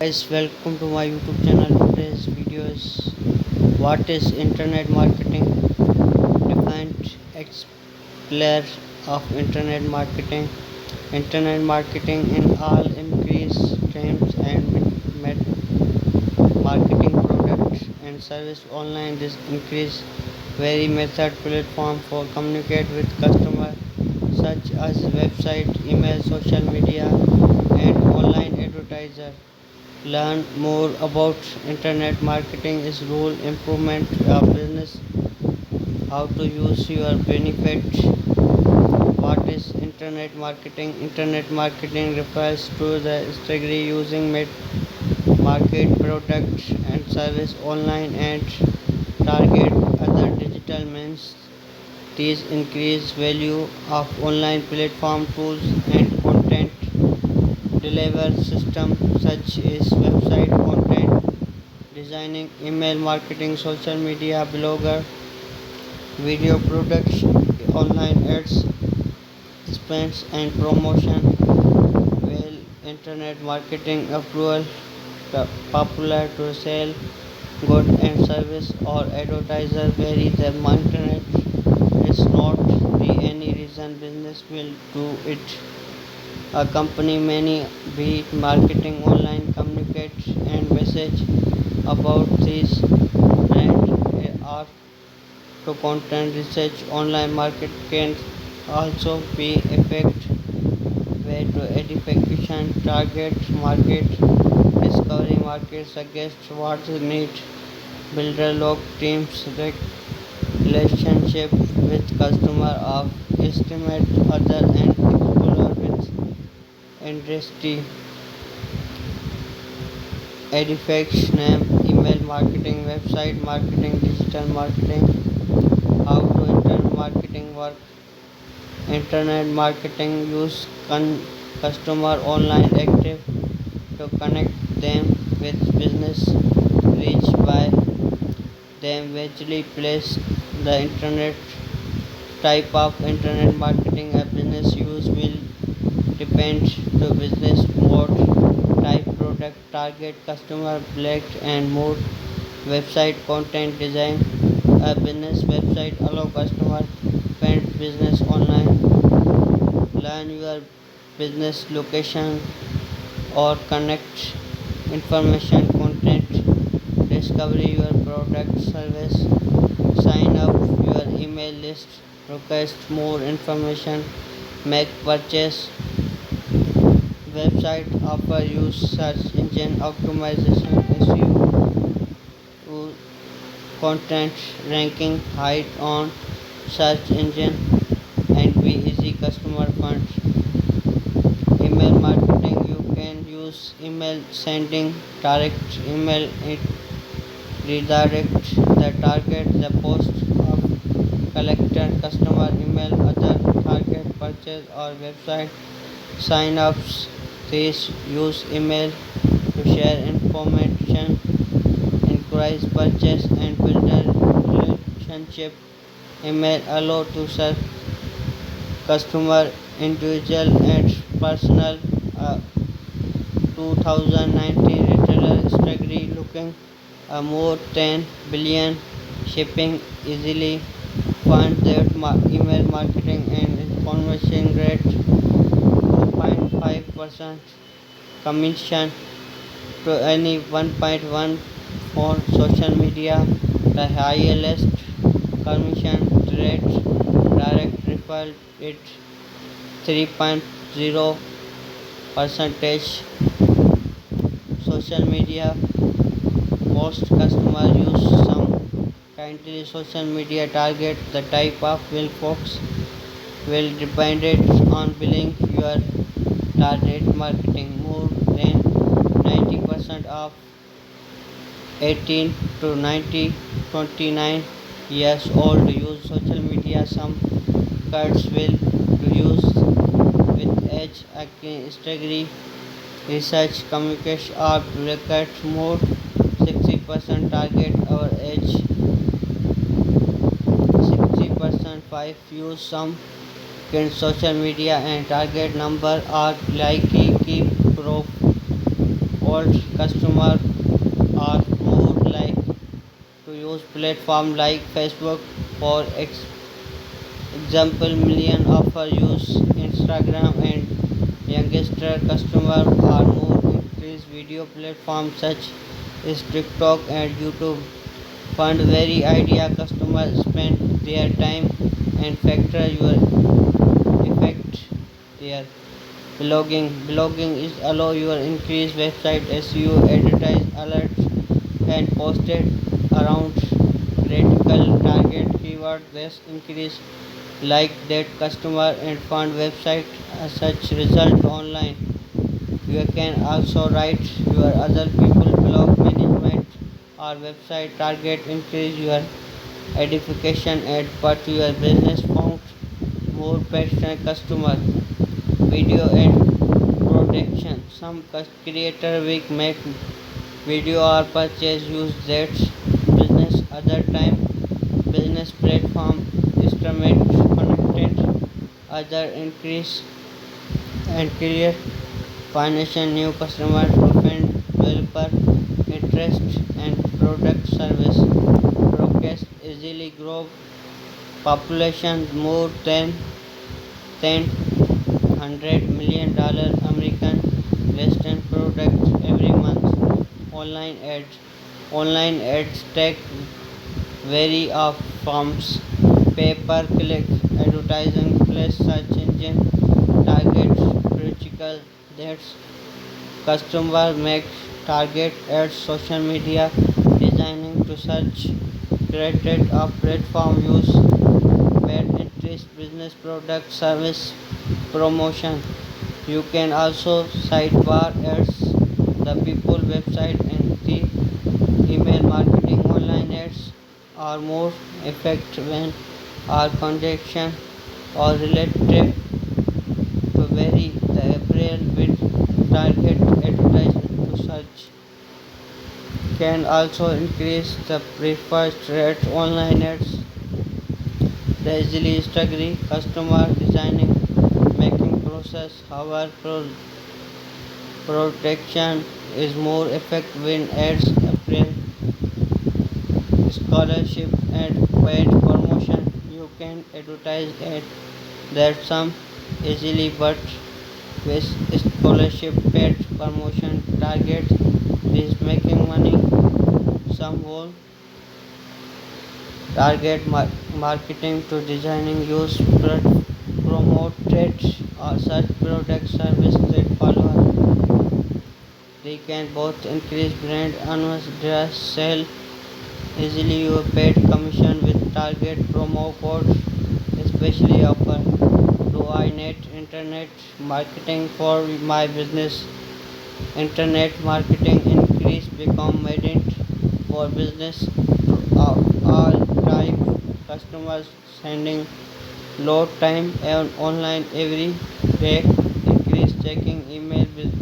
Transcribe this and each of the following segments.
Guys, welcome to my YouTube channel. Today's video is what is internet marketing? Defined explainer of internet marketing. Internet marketing in all increase terms and marketing products and service online. This increase very method platform for communicate with customer such as website, email, social media, and online advertiser. Learn more about internet marketing is rule improvement of business, how to use your benefit. What is internet marketing? Internet marketing refers to the strategy using market products and service online and target other digital means. These increase value of online platform tools and content deliver system such as website content designing, email marketing, social media, blogger, video products, online ads, spends and promotion. Well, internet marketing approval popular to sell good and service or advertiser vary the internet is not the any reason business will do it. A company may be marketing online communicate and message about this brand or to content research. Online market can also be effect way to edification target market discovery market suggest what you need builder log teams relationship with customer of estimate other and explore with industry edification name email marketing website marketing digital marketing how to internet marketing work. Internet marketing use customer online active to connect them with business reach by them visually place the internet type of internet marketing a business use will depend to business mode type product target customer select and mode website content design a business website allow customer find business online learn your business location or connect information content discovery your product service sign up your email list request more information make purchase website offer use search engine optimization SEO to content ranking hide on search engine and be easy customer funds. Email marketing you can use email sending direct email it redirect the target the post of collected customer email other target purchase or website sign ups. These use email to share information encourage purchase and build a relationship. Email allow to serve customer individual and personal. 2019 retailer strategy looking a more 10 billion shipping easily fund their email marketing and information rate 2.5% commission to any 1.1 for social media the highest commission rate direct referral it 3.0 percentage social media most customers use some kindly social media target the type of will folks will depend on billing your target marketing more than 90% of 18 to 90 29 years old use social media some cards will use with age strategy research communication or record more 60% target our age 60% 5 use some can social media and target number are likely keep growth old customers are more like to use platforms like Facebook. For example, million of use Instagram, and youngster customers are more increased video platforms such as TikTok and YouTube. Fund very idea customers spend their time and factor your effect there. Blogging is allow your increase website SEO, advertise alerts, and posted around critical target keyword. This increase like that customer and fund website as such result online. You can also write your other people blog management or website target increase your edification and but your business found more passionate customer. Video and production. Some creator will make video or purchase use that business other time business platform instrument content other increase and create financial new customer profile developer interest and product service broadcast easily grow population more than 10 $100 million American Western products every month. Online ads. Online ads take vary of forms. Pay per click advertising plus search engine targets critical that's customer make target ads social media designing to search created a platform use paid interest business product service promotion. You can also sidebar ads the people website and the email marketing online ads are more effective when our connection or relative to vary the April with target advertisement to search can also increase the preferred rate online ads. The easily struggle customer designing making process however protection is more effective when ads appeal scholarship and paid promotion. You can advertise at that some easily but with scholarship paid promotion target is making money. Some whole target marketing to designing use promoted or such product service that follow. They can both increase brand awareness, sell easily your paid commission with target promo codes, especially offer. Do I need internet marketing for my business? Internet marketing increase become mandate for business all type customers sending load time and online every day increase checking email with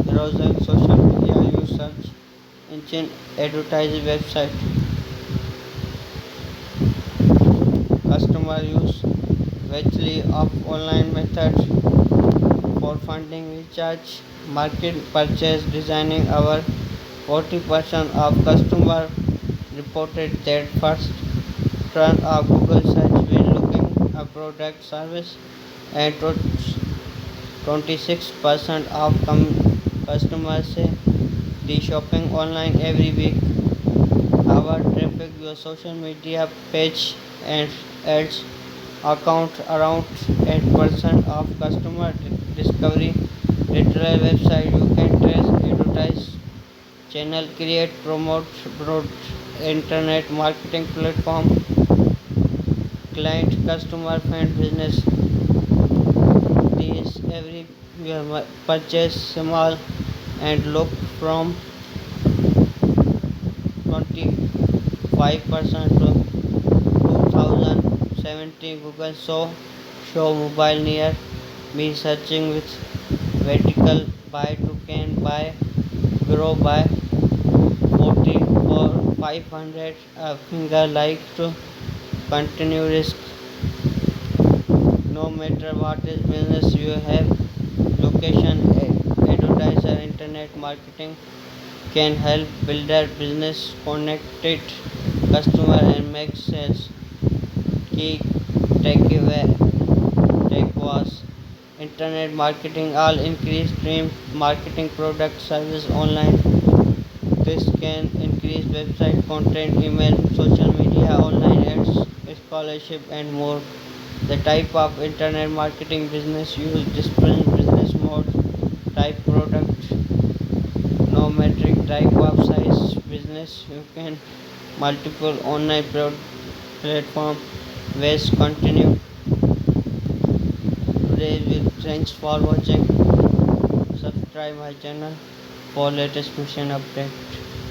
browser social media use search engine advertising website customer use virtually of online methods for funding recharge market purchase designing our 40% of customer reported that first turn of Google search when looking a product service and 26% of customers say the shopping online every week. Our traffic your social media page and ads account around 8% of customer discovery. Literal website you can trace advertise channel create promote broad internet marketing platform client customer friend business these every your purchase small and look from 25% to 2017 Google show mobile near me searching with vertical buy to can buy grow by 40 for 500 a finger like to continue risk no matter what is business you have location advertise influencer internet marketing can help build their business, connect it customer and make sales. Key take was internet marketing all increase stream marketing product service online. This can increase website content, email, social media, online ads, scholarship and more. The type of internet marketing business use different business mode, type product, no metric type of size business. You can multiple online platform ways continue today with thanks for watching. Subscribe my channel for latest mission update.